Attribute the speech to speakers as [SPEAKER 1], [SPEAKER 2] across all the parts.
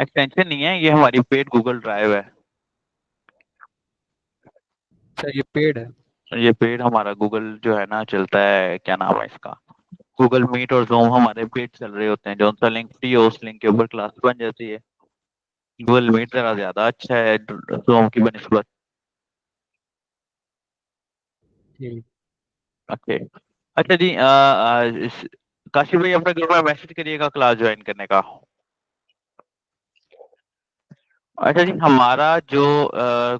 [SPEAKER 1] Extension नहीं है, ये हमारी पेड गूगल ड्राइव है।
[SPEAKER 2] अच्छा, ये पेड है।
[SPEAKER 1] ये पेड हमारा गूगल जो है ना चलता है, क्या नाम है इसका, गूगल मीट और जूम हमारे पेड चल रहे होते हैं। जो उनका लिंक फ्री हो उस लिंक के ऊपर क्लास बन जाती है। गूगल मीट जरा ज्यादा अच्छा है जूम की बनिस्बत।
[SPEAKER 2] ठीक।
[SPEAKER 1] ओके। अच्छा जी, काशिफ भाई अपने ग्रुप में मैसेज करिएगा क्लास ज्वाइन करने का। अच्छा जी, हमारा जो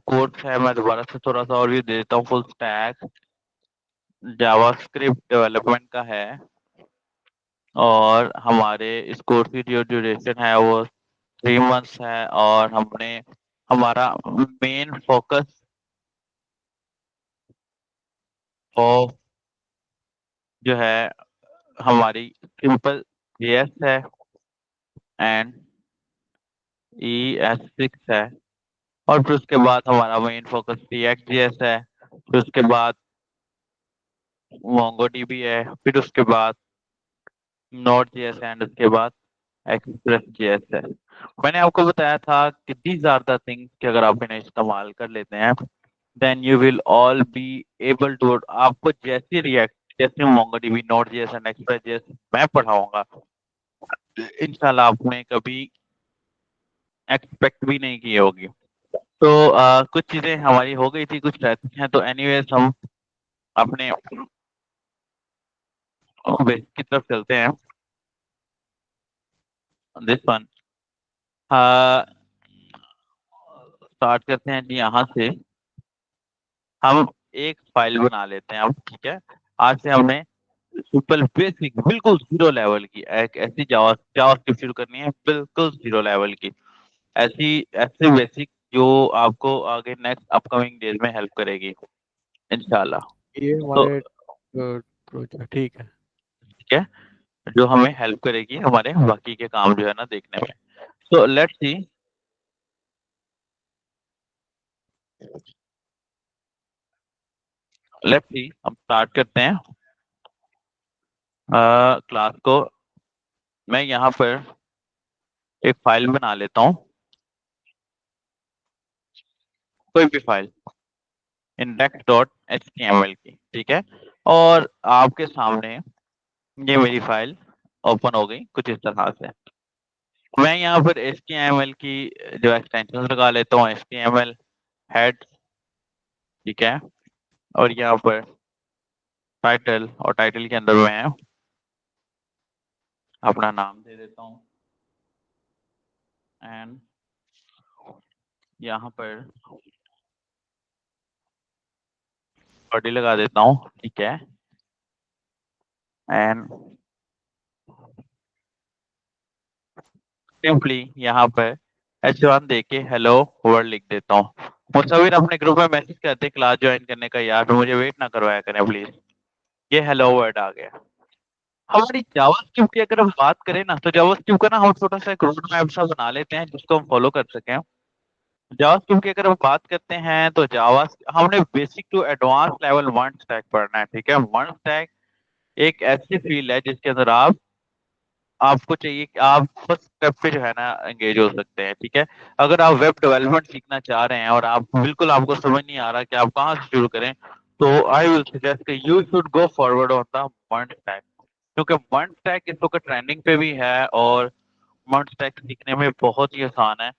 [SPEAKER 1] कोर्स है, मैं दोबारा से थोड़ा सा और भी दे देता हूँ। फुल स्टैक जावास्क्रिप्ट डेवलपमेंट का है, और हमारे इस कोर्स की जो ड्यूरेशन है वो 3 मंथ्स है। और हमने हमारा मेन फोकस ऑफ जो है हमारी सिंपल जेएस है एंड ES6 है। और फिर उसके बाद हमारा मेन फोकस रिएक्ट जेएस है। फिर उसके बाद मोंगोडीबी है। फिर उसके बाद नोड जेएस एंड उसके बाद एक्सप्रेस जेएस है। मैंने आपको बताया था कि दीज आर द थिंग्स कि अगर आप इन्हें इस्तेमाल कर लेते हैं then you will all be able to, आपको जैसे रिएक्ट, जैसे MongoDB, Node JS and Express JS मैं पढ़ाऊंगा, इंशाल्लाह आपने कभी एक्सपेक्ट भी नहीं की होगी। तो कुछ चीजें हमारी हो गई थी, कुछ रहती हैं। तो एनीवेज हम अपने बेसिक की तरफ चलते हैं। दिस वन स्टार्ट करते हैं जी यहाँ से। हम एक फाइल बना लेते हैं अब, ठीक है। आज से हमने सिंपल बेसिक बिल्कुल जीरो लेवल की एक ऐसी जावा जावास्क्रिप्ट शुरू करनी है, बिल्कुल जीरो लेवल की। ऐसी ऐसे बेसिक जो आपको आगे नेक्स्ट अपकमिंग डेज में हेल्प करेगी इंशाल्लाह।
[SPEAKER 2] ये
[SPEAKER 1] तो
[SPEAKER 2] हमारे प्रोजेक्ट, ठीक है।
[SPEAKER 1] ठीक है, जो हमें हेल्प करेगी हमारे बाकी के काम जो है ना देखने में। तो लेट्स सी हम स्टार्ट करते हैं क्लास को। मैं यहाँ पर एक फाइल बना लेता हूँ, कोई भी फाइल index.html की, ठीक है। और आपके सामने ये मेरी फाइल ओपन हो गई कुछ इस तरह से। मैं यहाँ पर HTML की जो एक्सटेंशन लगा लेता हूँ, HTML हेड, ठीक है। और यहाँ पर टाइटल, और टाइटल के अंदर मैं अपना नाम दे देता हूँ। एंड यहाँ पर बॉडी लगा देता हूँ, ठीक है। एंड सिंपली यहाँ पर H1 दे के हेलो वर्ल्ड लिख देता हूँ। मुसाविर अपने ग्रुप में मैसेज करते क्लास ज्वाइन करने का, यार तो मुझे वेट ना करवाया करें प्लीज। ये हेलो वर्ड आ गया। हमारी जावास्क्रिप्ट की अगर हम बात करें ना, तो जावास्क्रिप्ट का ना हम छोटा सा एक रोड मैप सा बना लेते हैं जिसको हम फॉलो कर सकें। जावास्क्रिप्ट की अगर हम बात करते हैं तो जावा हमने basic to advance level one stack पढ़ना है, ठीक है। वन स्टैक एक ऐसी फील्ड है जिसके अंदर आपको चाहिए कि आप फर्स्ट स्टेप पे जो है ना एंगेज हो सकते हैं, ठीक है। अगर आप वेब डेवलपमेंट सीखना चाह रहे हैं और आप बिल्कुल आपको समझ नहीं आ रहा कि आप कहाँ से शुरू करें, तो आई विल सजेस्ट कि you should go forward on the MERN stack. क्योंकि मर्न स्टैक इस वक्त ट्रेंडिंग पे भी है, और मर्न स्टैक सीखने में बहुत ही आसान है,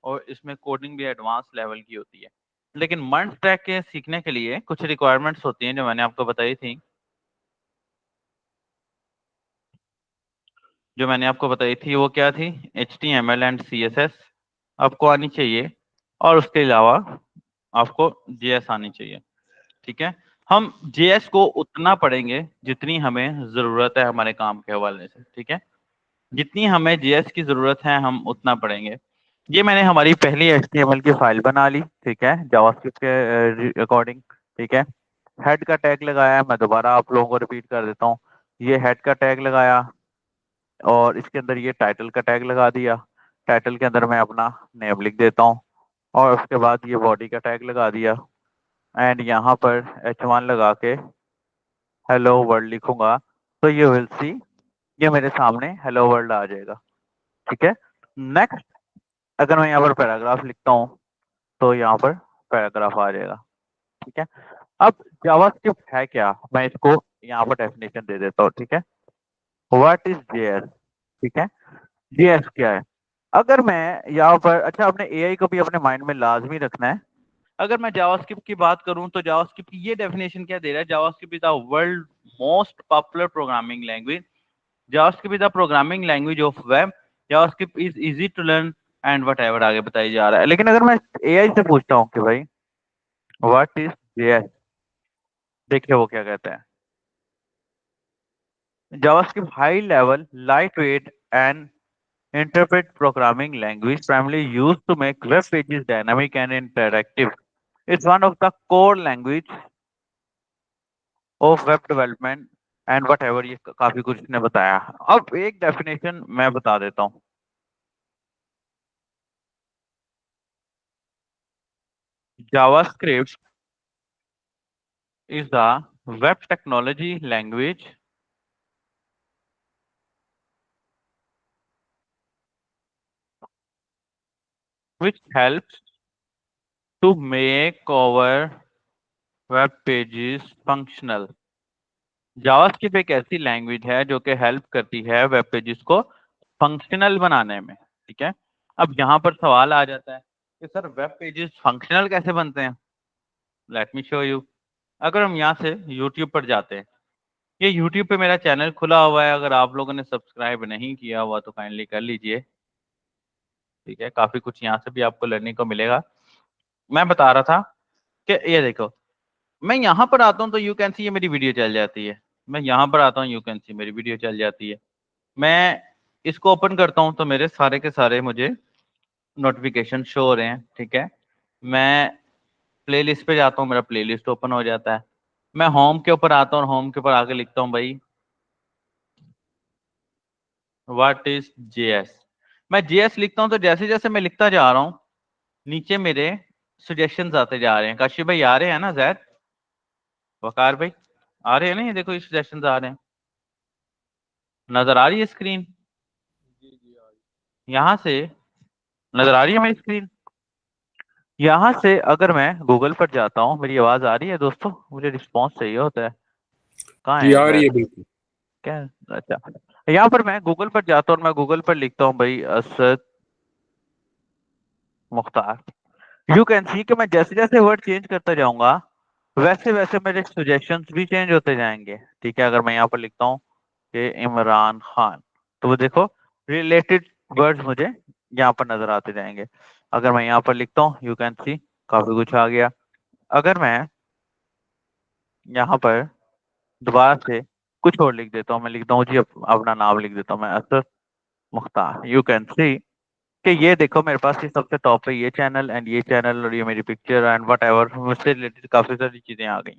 [SPEAKER 1] और इसमें कोडिंग भी एडवांस लेवल की होती है। लेकिन मर्न स्टैक के सीखने के लिए कुछ रिक्वायरमेंट्स होती हैं जो मैंने आपको बताई थी, वो क्या थी? HTML एंड CSS आपको आनी चाहिए, और उसके अलावा आपको JS आनी चाहिए, ठीक है। हम JS को उतना पढ़ेंगे जितनी हमें जरूरत है हमारे काम के हवाले से, ठीक है। जितनी हमें JS की जरूरत है हम उतना पढ़ेंगे। ये मैंने हमारी पहली HTML की फाइल बना ली, ठीक है, जावास्क्रिप्ट के अकॉर्डिंग, ठीक है। हेड का टैग लगाया, मैं दोबारा आप लोगों को रिपीट कर देता हूँ। ये हेड का टैग लगाया, और इसके अंदर ये टाइटल का टैग लगा दिया। टाइटल के अंदर मैं अपना नेम लिख देता हूँ, और उसके बाद ये बॉडी का टैग लगा दिया। एंड यहाँ पर H1 लगा के हेलो वर्ल्ड लिखूंगा, तो ये विल सी, ये मेरे सामने हेलो वर्ल्ड आ जाएगा, ठीक है। नेक्स्ट अगर मैं यहाँ पर पैराग्राफ लिखता हूँ तो यहाँ पर पैराग्राफ आ जाएगा। ठीक है, अब जावास्क्रिप्ट है क्या, मैं इसको यहाँ पर डेफिनेशन दे देता हूँ। ठीक है, व्हाट इज जेएस। ठीक है, जेएस क्या है। अगर मैं यहाँ पर, अच्छा आपने एआई को भी अपने माइंड में लाजमी रखना है। अगर मैं जावास्क्रिप्ट की बात करूं तो जावास्क्रिप्ट की ये डेफिनेशन क्या दे रहा है, JavaScript is the world most popular programming language, JavaScript is the programming language of web, JavaScript is easy to learn and what आगे बताई जा रहा है। लेकिन अगर मैं एआई से पूछता हूँ कि भाई व्हाट इज जेएस, देखिए वो क्या कहते हैं। JavaScript high level light weight and interpret programming language primarily used to make web pages dynamic and interactive. It's one of the core language of web development and whatever, ये काफी कुछ ने बताया। अब एक डेफिनेशन मैं बता देता हूँ। JavaScript is the web technology language which helps to make our web pages functional। JavaScript एक ऐसी लैंग्वेज है जो कि हेल्प करती है वेब पेजेस को फंक्शनल बनाने में। ठीक है, अब यहाँ पर सवाल आ जाता है कि सर वेब पेजेस फंक्शनल कैसे बनते हैं। Let me show you. अगर हम यहाँ से यूट्यूब पर जाते हैं, ये यूट्यूब पे मेरा चैनल खुला हुआ है, अगर आप लोगों ने सब्सक्राइब नहीं किया हुआ तो काइंडली कर लीजिए। ठीक है, काफी कुछ यहाँ से भी आपको लर्निंग को मिलेगा। मैं बता रहा था कि ये देखो, मैं यहाँ पर आता हूँ तो यू कैन सी ये मेरी वीडियो चल जाती है। मैं यहाँ पर आता हूँ, यू कैन सी मेरी वीडियो चल जाती है। मैं इसको ओपन करता हूँ तो मेरे सारे के सारे मुझे नोटिफिकेशन शो हो रहे हैं। ठीक है, मैं प्लेलिस्ट पे जाता हूँ, मेरा प्लेलिस्ट ओपन हो जाता है। मैं होम के ऊपर आता हूँ और होम के ऊपर आके लिखता हूँ भाई व्हाट इज जेएस। मैं जेएस लिखता हूँ तो जैसे जैसे मैं लिखता जा रहा हूँ नीचे मेरे सजेशंस आते जा रहे हैं। काशिफ भाई आ रहे हैं ना, जैद वकार भाई आ रहे हैं ना, ये देखो ये सजेशंस आ रहे हैं, नजर आ रही है स्क्रीन।
[SPEAKER 2] जी जी आ
[SPEAKER 1] यहाँ से नजर आ रही है मेरी स्क्रीन। यहाँ से अगर मैं गूगल पर जाता हूँ, मेरी आवाज आ रही है दोस्तों, मुझे रिस्पॉन्स चाहिए होता है। कहाँ
[SPEAKER 2] जी
[SPEAKER 1] है
[SPEAKER 2] आ रही है
[SPEAKER 1] जैद,
[SPEAKER 2] बिल्कुल।
[SPEAKER 1] क्या, अच्छा यहाँ पर मैं गूगल पर जाता हूँ और मैं गूगल पर लिखता हूँ भाई Asad Mukhtar. You can see कि मैं जैसे जैसे वर्ड चेंज करता जाऊंगा वैसे वैसे मेरे सजेशंस भी चेंज होते जाएंगे। ठीक है, अगर मैं यहाँ पर लिखता हूँ कि इमरान खान, तो वो देखो रिलेटेड वर्ड्स मुझे यहाँ पर नजर आते जाएंगे। अगर मैं यहाँ पर लिखता हूँ यू कैन सी काफी कुछ आ गया। अगर मैं यहाँ पर दोबारा से कुछ और लिख देता हूँ, मैं लिखता हूँ जी अपना नाम लिख देता हूँ मैं Asad Mukhtar, you can see कि ये देखो मेरे पास ये सबसे टॉप पे ये चैनल एंड ये चैनल और ये मेरी पिक्चर एंड वट एवर, मुझसे रिलेटेड काफी सारी चीजें आ गई।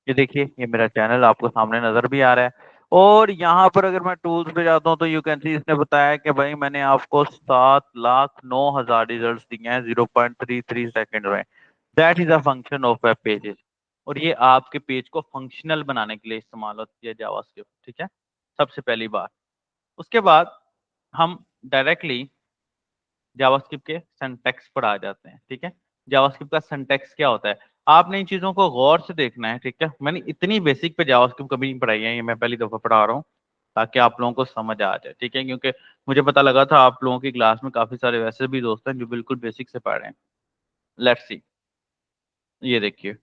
[SPEAKER 1] ये देखिए ये मेरा चैनल आपको सामने नजर भी आ रहा है। और यहाँ पर अगर मैं टूल्स पे जाता हूँ तो यू कैन सी इसने बताया कि भाई मैंने आपको 7,09,000 रिजल्ट दिए हैं 0.33 सेकेंड में। That is a function of web pages. और ये आपके पेज को फंक्शनल बनाने के लिए इस्तेमाल होती है जावास्क्रिप्ट। ठीक है, सबसे पहली बात। उसके बाद हम डायरेक्टली जावास्क्रिप्ट के सिंटैक्स पर आ जाते हैं। ठीक है, जावास्क्रिप्ट का सिंटैक्स क्या होता है, आपने इन चीजों को गौर से देखना है। ठीक है, मैंने इतनी बेसिक पे जावास्क्रिप्ट कभी नहीं पढ़ाई है, ये मैं पहली दफा पढ़ा रहा हूँ ताकि आप लोगों को समझ आ जाए। ठीक है, क्योंकि मुझे पता लगा था आप लोगों की क्लास में काफी सारे वैसे भी दोस्त हैं जो बिल्कुल बेसिक से पढ़ रहे हैं। लेट्स सी, ये देखिए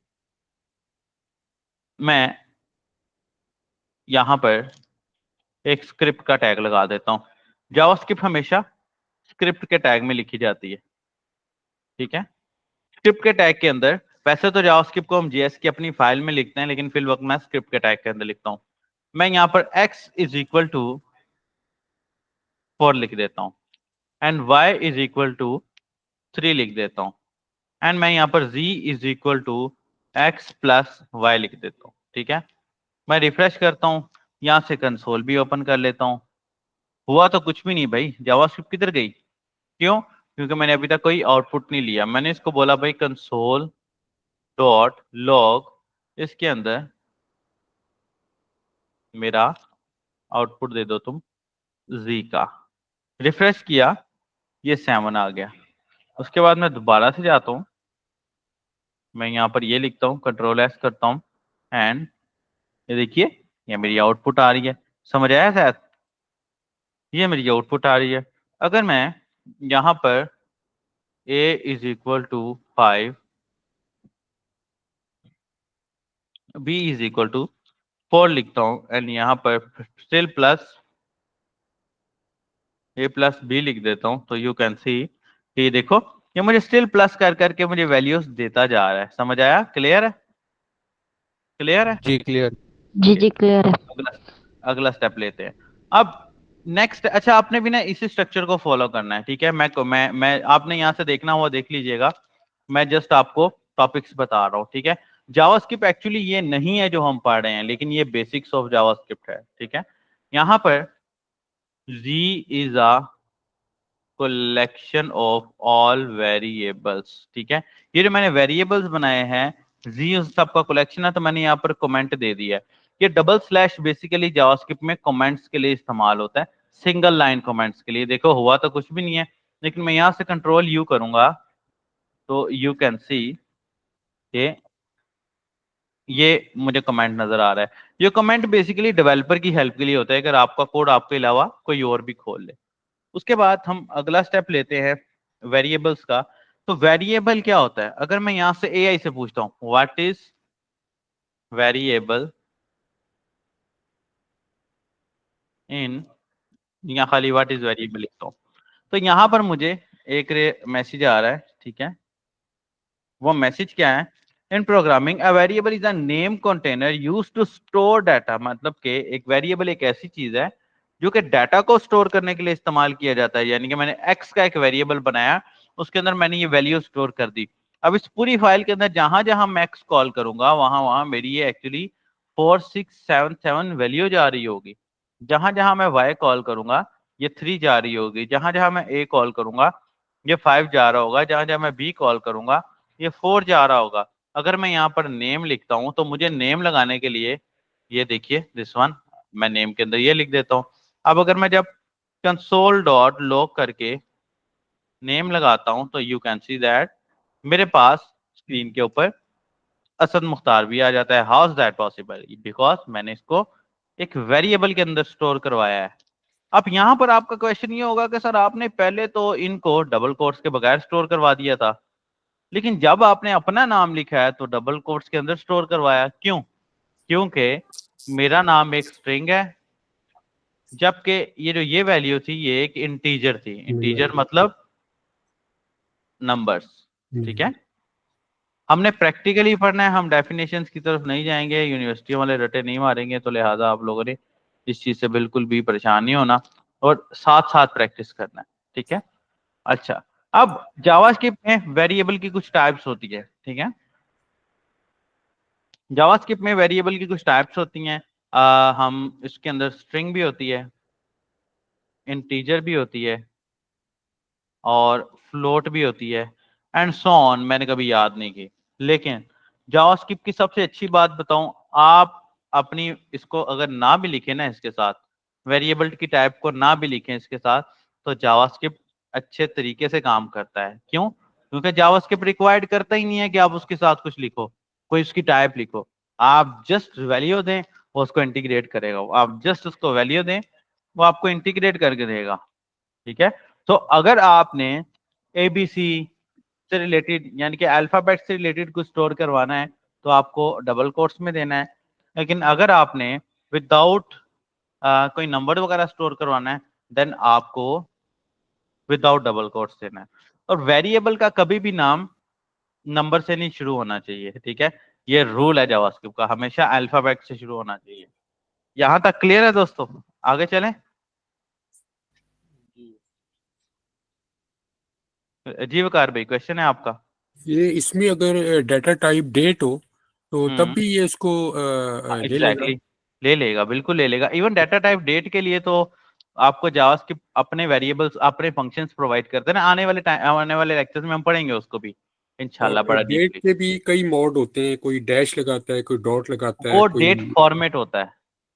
[SPEAKER 1] मैं यहाँ पर एक स्क्रिप्ट का टैग लगा देता हूँ। जावास्क्रिप्ट हमेशा स्क्रिप्ट के टैग में लिखी जाती है। ठीक है, स्क्रिप्ट के टैग के अंदर, वैसे तो जावास्क्रिप्ट को हम जेएस की अपनी फाइल में लिखते हैं, लेकिन फिर वक्त मैं स्क्रिप्ट के टैग के अंदर लिखता हूँ। मैं यहाँ पर x इज इक्वल टू 4 लिख देता हूँ and y is equal to 3 लिख देता हूँ एंड मैं यहाँ पर z is equal to x plus y लिख देता हूँ। ठीक है, मैं रिफ्रेश करता हूँ, यहाँ से कंसोल भी ओपन कर लेता हूँ। हुआ तो कुछ भी नहीं भाई, जावास्क्रिप्ट किधर गई, क्यों, क्योंकि मैंने अभी तक कोई आउटपुट नहीं लिया। मैंने इसको बोला भाई कंसोल डॉट लॉग, इसके अंदर मेरा आउटपुट दे दो तुम जी का। रिफ्रेश किया ये 7 आ गया। उसके बाद मैं दोबारा से जाता हूँ, मैं यहाँ पर ये लिखता हूँ, कंट्रोल एस करता हूँ एंड ये देखिए ये मेरी आउटपुट आ रही है। समझ आया शायद? ये मेरी आउटपुट आ रही है। अगर मैं यहाँ पर a is equal to 5, b is equal to 4 लिखता हूँ एंड यहाँ पर still plus a plus b लिख देता हूँ, तो यू कैन सी कि देखो ये मुझे स्टिल प्लस कर करके मुझे वैल्यूज देता जा रहा है। समझ आया? क्लियर है? क्लियर है?
[SPEAKER 2] जी क्लियर।
[SPEAKER 3] जी जी क्लियर है।
[SPEAKER 1] अगला अगला स्टेप लेते हैं। अब नेक्स्ट, अच्छा आपने भी ना इसी स्ट्रक्चर को फॉलो करना है, ठीक है? मैं आपने यहाँ से देखना हुआ देख लीजिएगा, मैं जस्ट आपको टॉपिक्स बता रहा हूँ, ठीक है? जावास्क्रिप्ट एक्चुअली ये नहीं है जो हम पढ़ रहे हैं, लेकिन ये बेसिक्स ऑफ जावास्क्रिप्ट है, ठीक है? यहाँ पर Z is a collection of all variables, ठीक है? ये जो मैंने वेरिएबल्स बनाए हैं, जी उस सबका कलेक्शन है, तो मैंने यहाँ पर कमेंट दे दिया है। ये डबल स्लैश बेसिकली जावास्क्रिप्ट में कमेंट्स के लिए इस्तेमाल होता है, सिंगल लाइन कमेंट्स के लिए। देखो हुआ तो कुछ भी नहीं है, लेकिन मैं यहाँ से कंट्रोल यू करूंगा तो यू कैन सी ये मुझे कमेंट नजर आ रहा है। ये कमेंट बेसिकली डेवलपर की हेल्प के लिए होता है, अगर आपका कोड आपके अलावा कोई और भी खोल ले। उसके बाद हम अगला स्टेप लेते हैं वेरिएबल्स का। तो वेरिएबल क्या होता है? अगर मैं यहां से एआई से पूछता हूं व्हाट इज वेरिएबल इन, या खाली व्हाट इज वेरिएबल लिखता हूं, तो यहां पर मुझे एक मैसेज आ रहा है, ठीक है? वो मैसेज क्या है? In programming a variable is a name container used to store data. मतलब कि एक वेरिएबल एक ऐसी चीज है जो कि डाटा को स्टोर करने के लिए इस्तेमाल किया जाता है। यानी कि मैंने एक्स का एक वेरिएबल बनाया, उसके अंदर मैंने ये वैल्यू स्टोर कर दी। अब इस पूरी फाइल के अंदर जहां जहां मैं एक्स कॉल करूंगा वहां वहां मेरी ये एक्चुअली 4677 वैल्यू जा रही होगी। जहां जहां मैं वाई कॉल करूंगा ये 3 जा रही होगी। जहां जहां मैं ए कॉल करूंगा ये 5 जा रहा होगा। जहां जहां मैं बी कॉल करूंगा ये 4 जा रहा होगा। अगर मैं यहाँ पर नेम लिखता हूं तो मुझे नेम लगाने के लिए ये देखिए दिस वन, मैं नेम के अंदर ये लिख देता हूं। अब अगर मैं जब कंसोल डॉट लॉग करके नेम लगाता हूं तो यू कैन सी दैट मेरे पास स्क्रीन के ऊपर असद मुख्तार भी आ जाता है। How is that possible? Because मैंने इसको एक वेरिएबल के अंदर स्टोर करवाया है। अब यहाँ पर आपका क्वेश्चन ये होगा कि सर आपने पहले तो इनको डबल कोट्स के बगैर स्टोर करवा दिया था, लेकिन जब आपने अपना नाम लिखा है तो डबल कोट्स के अंदर स्टोर करवाया। क्यों? क्योंकि मेरा नाम एक स्ट्रिंग है, जबकि ये जो ये वैल्यू थी ये एक इंटीजर थी। इंटीजर मतलब नंबर्स, ठीक है? हमने प्रैक्टिकली पढ़ना है, हम डेफिनेशंस की तरफ नहीं जाएंगे, यूनिवर्सिटी वाले रटे नहीं मारेंगे, तो लिहाजा आप लोगों ने इस चीज से बिल्कुल भी परेशान नहीं होना और साथ साथ प्रैक्टिस करना है, ठीक है? अच्छा, अब जावास्क्रिप्ट में वेरिएबल की कुछ टाइप्स होती है, ठीक है? जावास्क्रिप्ट में वेरिएबल की कुछ टाइप्स होती हैं। हम इसके अंदर स्ट्रिंग भी होती है, इंटीजर भी होती है और फ्लोट भी होती है एंड सो ऑन, मैंने कभी याद नहीं की। लेकिन जावास्क्रिप्ट की सबसे अच्छी बात बताऊं, आप अपनी इसको अगर ना भी लिखें ना इसके साथ, वेरिएबल की टाइप को ना भी लिखें इसके साथ, तो जावास्क्रिप्ट अच्छे तरीके से काम करता है। क्यों? क्योंकि जावास्क्रिप्ट रिक्वायर्ड करता ही नहीं है कि आप उसके साथ कुछ लिखो, कोई उसकी टाइप लिखो। आप जस्ट वैल्यू दें वो उसको इंटीग्रेट करेगा। आप जस्ट उसको वैल्यू दें वो आपको इंटीग्रेट करके देगा, ठीक है? तो अगर आपने एबीसी से रिलेटेड यानी कि अल्फाबेट से रिलेटेड कुछ स्टोर करवाना है तो आपको डबल कोट्स में देना है। लेकिन अगर आपने विदाउट कोई नंबर वगैरह स्टोर करवाना है देन आपको विदाउट डबल कोट्स देना है। और वेरिएबल का कभी भी नाम नंबर से नहीं शुरू होना चाहिए, ठीक है? ये रूल है जावास्क्रिप्ट का, हमेशा अल्फाबेट से शुरू होना चाहिए। यहां तक क्लियर है दोस्तों? आगे चलें।
[SPEAKER 2] जी
[SPEAKER 1] जी वकार भाई, क्वेश्चन है आपका?
[SPEAKER 2] ये इसमें अगर डाटा टाइप डेट हो तो तब
[SPEAKER 1] हम्म,
[SPEAKER 2] भी ये इसको ले लेगा।
[SPEAKER 1] एग्जैक्टली ले लेगा, बिल्कुल ले लेगा। इवन डाटा टाइप डेट के लिए तो आपको जावास्क्रिप्ट अपने वेरिएबल्स अपने फंक्शंस प्रोवाइड करते हैं ना। आने वाले लेक्चर्स में हम पढ़ेंगे उसको भी इंशाल्लाह
[SPEAKER 2] और
[SPEAKER 1] बड़ा
[SPEAKER 2] डेट
[SPEAKER 1] डीपली।
[SPEAKER 2] के भी कई मोड होते हैं, कोई डैश लगाता है, कोई डॉट लगाता है,
[SPEAKER 1] वो
[SPEAKER 2] कोई।
[SPEAKER 1] डेट फॉर्मेट होता है,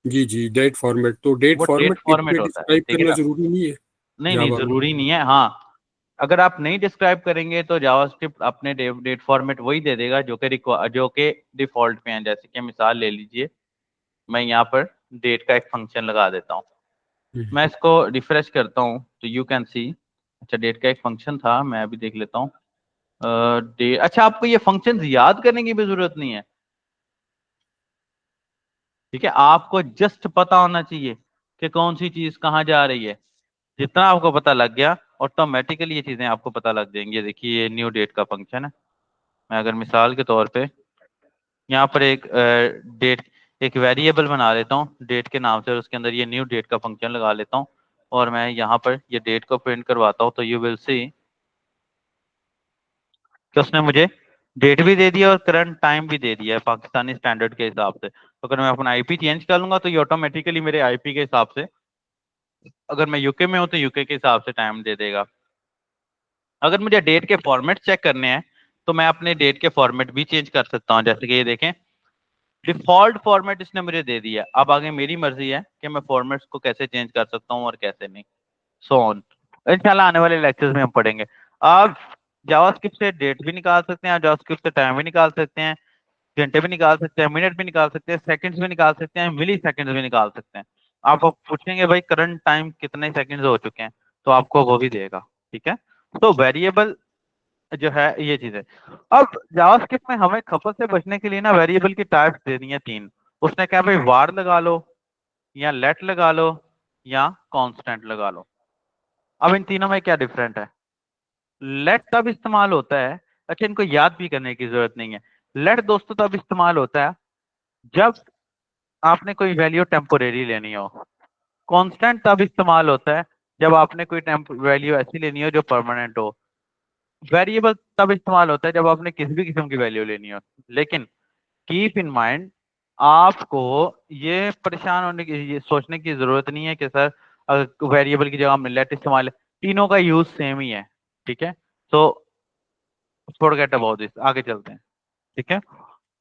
[SPEAKER 2] जी जी, डेट फॉर्मेट, तो डेट
[SPEAKER 1] वो डेट
[SPEAKER 2] फॉर्मेट
[SPEAKER 1] फॉर्मेट
[SPEAKER 2] भी
[SPEAKER 1] होता है,
[SPEAKER 2] डिस्क्राइब
[SPEAKER 1] ठीक है
[SPEAKER 2] करना
[SPEAKER 1] ना?
[SPEAKER 2] जरूरी नहीं है
[SPEAKER 1] नहीं नहीं
[SPEAKER 2] जावा में।
[SPEAKER 1] जरूरी नहीं है, हाँ। अगर आप नहीं डिस्क्राइब करेंगे तो जावास्क्रिप्ट अपने डेट फॉर्मेट वही दे देगा जो कि डिफॉल्ट में है। जैसे कि मिसाल ले लीजिए, मैं यहाँ पर डेट का एक फंक्शन लगा देता हूँ, मैं इसको रिफ्रेश करता हूँ तो यू कैन सी। अच्छा, डेट का एक फंक्शन था, मैं अभी देख लेता हूँ। डेट, अच्छा, आपको ये फंक्शन याद करने की भी जरूरत नहीं है, ठीक है। आपको जस्ट पता होना चाहिए कि कौन सी चीज कहाँ जा रही है। जितना आपको पता लग गया, ऑटोमेटिकली ये चीजें आपको पता लग जाएंगी। देखिए, ये न्यू डेट का फंक्शन है। मैं अगर मिसाल के तौर पे यहाँ पर एक डेट, एक वेरिएबल बना लेता हूँ डेट के नाम से, और उसके अंदर ये न्यू डेट का फंक्शन लगा लेता हूँ, और मैं यहाँ पर ये डेट को प्रिंट करवाता हूँ, तो यू विल सी कि उसने मुझे डेट भी दे दिया और करंट टाइम भी दे दिया है पाकिस्तानी स्टैंडर्ड के हिसाब से। तो अगर मैं अपना आईपी चेंज कर लूंगा तो ये ऑटोमेटिकली मेरे आईपी के हिसाब से, अगर मैं यूके में हूँ तो यूके के हिसाब से टाइम दे देगा। अगर मुझे डेट के फॉर्मेट चेक करने हैं तो मैं अपने डेट के फॉर्मेट भी चेंज कर सकता हूँ। जैसे कि ये देखें, डिफॉल्ट फॉर्मेट इसने मुझे दे दिया। अब आगे मेरी मर्जी है कि मैं फॉर्मेट्स को कैसे चेंज कर सकता हूँ और कैसे नहीं, सो ऑन। इंशाल्लाह आने वाले लेक्चर्स में हम पढ़ेंगे। आप जावास्क्रिप्ट से डेट भी निकाल सकते हैं, आप जावास्क्रिप्ट से टाइम भी निकाल सकते हैं, घंटे भी निकाल सकते हैं, मिनट भी निकाल सकते हैं, सेकंड्स भी निकाल सकते हैं, मिली सेकंड्स भी निकाल सकते हैं। आप पूछेंगे भाई करंट टाइम कितने सेकंड्स हो चुके हैं, तो आपको वो भी देगा, ठीक है। तो वेरिएबल जो है ये चीज है। अब जावास्क्रिप्ट में हमें खपत से बचने के लिए ना वेरिएबल की टाइप्स दे दी है तीन। उसने कहा भाई वार लगा लो, या लेट लगा लो, या कांस्टेंट लगा लो। अब इन तीनों में क्या डिफरेंट है? लेट तब इस्तेमाल होता है, अच्छा इनको याद भी करने की जरूरत नहीं है। लेट दोस्तों तब इस्तेमाल होता है जब आपने कोई वैल्यू टेम्पोरेरी लेनी हो। कांस्टेंट तब इस्तेमाल होता है जब आपने कोई वैल्यू ऐसी लेनी हो जो परमानेंट हो। वेरिएबल तब इस्तेमाल होता है जब आपने किसी भी किस्म की वैल्यू लेनी हो। लेकिन कीप इन माइंड, आपको ये परेशान होने की, ये सोचने की जरूरत नहीं है कि सर वेरिएबल की जगह हमने लेट इस्तेमाल है। तीनों का यूज सेम ही है, ठीक है। तो फॉरगेट अबाउट दिस, आगे चलते हैं, ठीक है।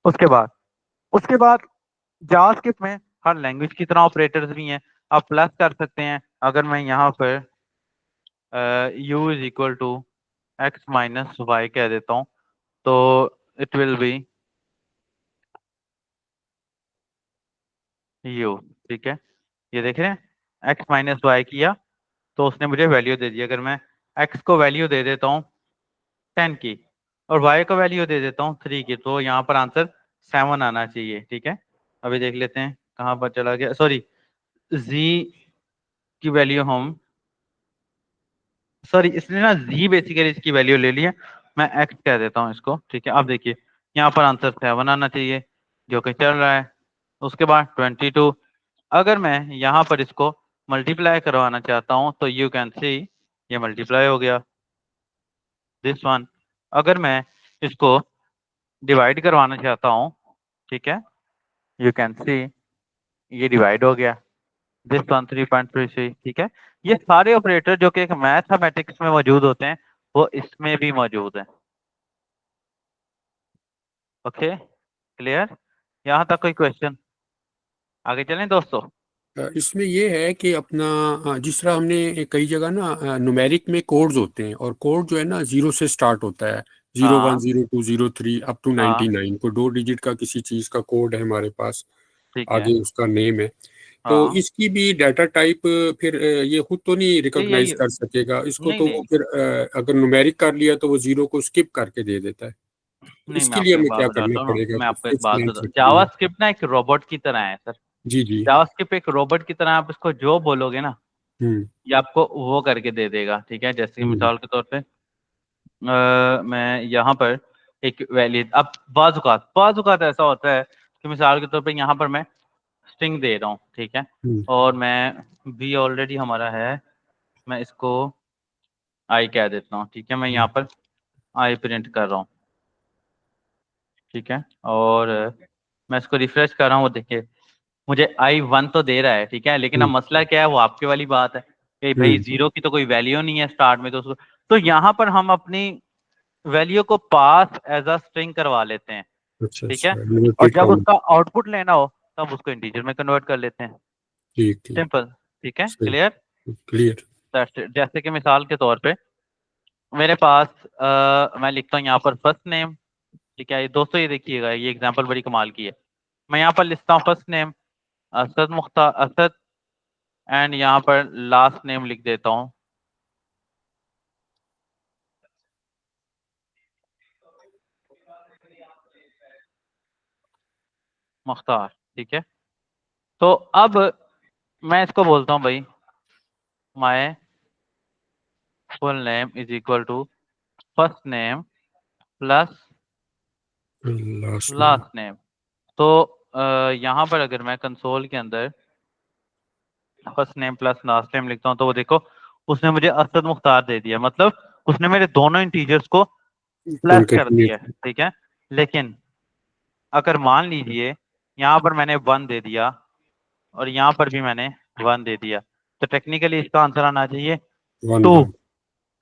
[SPEAKER 1] उसके बाद जावास्क्रिप्ट में हर लैंग्वेज की तरह ऑपरेटर्स भी हैं। आप प्लस कर सकते हैं। अगर मैं यहाँ पर u is equal to x minus y कह देता हूँ तो इट विल बी यू, ठीक है। ये देख रहे हैं, एक्स माइनस वाई किया तो उसने मुझे वैल्यू दे दी। अगर मैं एक्स को वैल्यू दे देता हूँ 10 की और वाई को वैल्यू दे देता हूँ 3 की, तो यहाँ पर आंसर 7 आना चाहिए, ठीक है। अभी देख लेते हैं कहाँ पर चला गया, सॉरी, जी की वैल्यू हम, सॉरी, इसने ना जी बेसिकली इसकी वैल्यू ले ली है। मैं एक्स कह देता हूँ इसको, ठीक है। अब देखिए यहाँ पर आंसर 7 आना चाहिए जो कि चल रहा है। उसके बाद 22, अगर मैं यहाँ पर इसको मल्टीप्लाई करवाना चाहता हूँ तो यू कैन सी ये मल्टीप्लाई हो गया, दिस वन। अगर मैं इसको डिवाइड करवाना चाहता हूँ, ठीक है, यू कैन सी ये डिवाइड हो गया, दिस वन 3.33, ठीक है। ये सारे ऑपरेटर जो कि एक मैथमेटिक्स में मौजूद होते हैं वो इसमें भी मौजूद है। Okay, clear? यहाँ तक कोई क्वेश्चन? आगे चलें दोस्तों।
[SPEAKER 2] इसमें ये है कि अपना जिस तरह हमने कई जगह ना न्यूमेरिक में कोड्स होते हैं, और कोड जो है ना 0 से स्टार्ट होता है, 01
[SPEAKER 1] हाँ
[SPEAKER 2] 02 03 अप टू
[SPEAKER 1] हाँ
[SPEAKER 2] 99, को 2 डिजिट का किसी चीज का कोड है हमारे पास,
[SPEAKER 1] ठीक है।
[SPEAKER 2] आगे उसका नेम है। तो
[SPEAKER 1] हाँ
[SPEAKER 2] इसकी भी डाटा टाइप फिर ये खुद तो नहीं
[SPEAKER 1] यही,
[SPEAKER 2] रिकॉग्नाइज कर सकेगा इसको,
[SPEAKER 1] नहीं
[SPEAKER 2] तो वो
[SPEAKER 1] नहीं
[SPEAKER 2] फिर अगर न्यूमेरिक कर लिया तो वो 0 को स्किप करके दे देता है। तो
[SPEAKER 1] नहीं, मैं
[SPEAKER 2] इसके लिए
[SPEAKER 1] आपको एक
[SPEAKER 2] हमें
[SPEAKER 1] बात
[SPEAKER 2] क्या करना
[SPEAKER 1] बताता हूँ,
[SPEAKER 2] पड़ेगा,
[SPEAKER 1] मैं
[SPEAKER 2] कुछ
[SPEAKER 1] आपको एक बात
[SPEAKER 2] एक्सप्लेन
[SPEAKER 1] बता,
[SPEAKER 2] करके?
[SPEAKER 1] जावास्क्रिप्ट ना एक रोबोट की तरह है सर।
[SPEAKER 2] जी जी।
[SPEAKER 1] जावास्क्रिप्ट एक रोबोट की तरह, आप इसको जो बोलोगे ना
[SPEAKER 2] हम्म
[SPEAKER 1] ये आपको वो करके दे देगा, ठीक है। जैसे कि
[SPEAKER 2] हम्म
[SPEAKER 1] मिसाल के तौर पे मैं यहाँ पर एक वैलिड, अब बाजुकात ऐसा होता है कि मिसाल के तौर पे यहाँ पर मैं स्ट्रिंग दे रहा हूँ, ठीक है,
[SPEAKER 2] हम्म
[SPEAKER 1] और मैं भी ऑलरेडी हमारा है, मैं इसको आई कह देता हूँ, ठीक है। मैं यहाँ
[SPEAKER 2] हम्म
[SPEAKER 1] पर आई प्रिंट कर रहा हूँ, ठीक है, और मैं इसको रिफ्रेश कर रहा हूँ, वो देखिए मुझे I1 तो दे रहा है, ठीक है। लेकिन अब
[SPEAKER 2] हम्म
[SPEAKER 1] मसला क्या है, वो आपके वाली बात है कि भाई
[SPEAKER 2] हम्म,
[SPEAKER 1] जीरो की तो कोई वैल्यू नहीं है स्टार्ट में, तो उसको, तो यहाँ पर हम अपनी वैल्यू को पास एज अ स्ट्रिंग करवा लेते हैं,
[SPEAKER 2] अच्छा
[SPEAKER 1] ठीक है।
[SPEAKER 2] अच्छा,
[SPEAKER 1] और
[SPEAKER 2] लिमिटेड
[SPEAKER 1] जब
[SPEAKER 2] काउंट।
[SPEAKER 1] उसका आउटपुट लेना हो तब उसको इंटीजर में कन्वर्ट कर लेते हैं,
[SPEAKER 2] ठीक ठीक।
[SPEAKER 1] सिंपल, ठीक है,
[SPEAKER 2] सही।
[SPEAKER 1] क्लियर।
[SPEAKER 2] क्लियर।
[SPEAKER 1] जैसे कि मिसाल के तौर पे मेरे पास मैं लिखता हूँ यहाँ पर फर्स्ट नेम, ठीक है दोस्तों, ये देखिएगा ये एग्जांपल बड़ी कमाल की है। मैं यहाँ पर लिखता हूँ first name Asad Mukhtar Asad, and यहाँ पर लास्ट नेम लिख देता हूँ मुख्तार, ठीक है। तो अब मैं इसको बोलता हूँ भाई my full name is equal to first name plus
[SPEAKER 2] last name.
[SPEAKER 1] Last name. तो यहाँ पर अगर मैं कंसोल के अंदर first name plus last name लिखता हूँ तो वो देखो उसने मुझे असद मुख्तार दे दिया, मतलब उसने मेरे दोनों इंटीजर्स को प्लस कर दिया,
[SPEAKER 2] कॉन्केटनेट।
[SPEAKER 1] ठीक है। लेकिन अगर मान लीजिए यहाँ पर मैंने 1 दे दिया और यहाँ पर भी मैंने 1 दे दिया, तो टेक्निकली इसका आंसर आना चाहिए
[SPEAKER 2] 1
[SPEAKER 1] 2
[SPEAKER 2] 1।